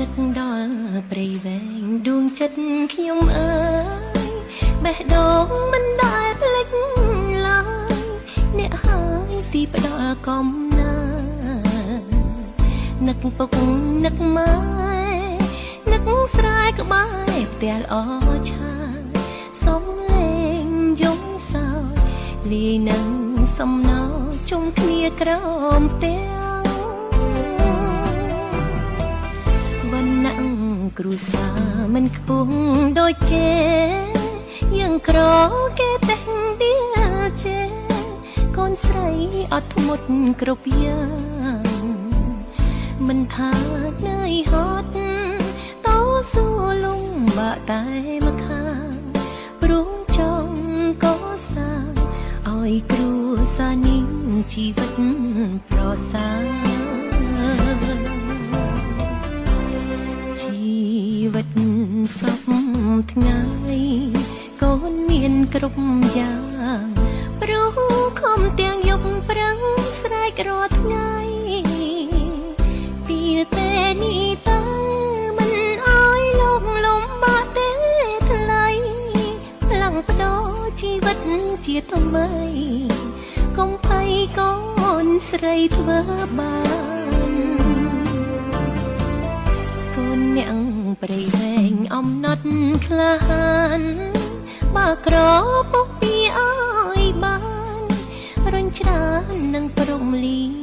នឹកដល់ព្រៃវែងដួងចិត្តខ្ញុំអើយបេះដូងមិនដែលភ្លេចឡើយអ្នកហើយទីផ្ដល់កំណើតនឹកពុកនឹកម៉ែនឹកស្រែក្បែរផ្ទះល្អឆាសុំលេងយំសោយលាយនឹងសំណោជុំគ្នាក្រោមផ្ទះគ្រួសារមិនខ្ពស់ដូចគេយ៉ាងក្រគេតែងដៀលជេកូនស្រីអត់ធ្មត់គ្រប់យ៉ាងមិនថានឿយហត់តោសួរលំបាក់តែមកខាងព្រោះចង់កសាងឲ្យគ្រួសារនេះជីវិតប្រសើរជីវិតសពថ្ងៃកូនមានគ្រប់យ៉ាងព្រោះខំទាំងយប់ប្រឹងស្រែករាល់ថ្ងៃពីតែនេះតើមិនអើយលំបាក់ទេថ្លៃផ្លាំងបដោជីវិតជាថ្មីកុំភ័យកូនស្រីធ្វើបានកូនអ្នកព្រៃវែងអំណត់ក្លាហានបើក្រពុកពីអើយបានរុញច្រាននឹងព្រំលី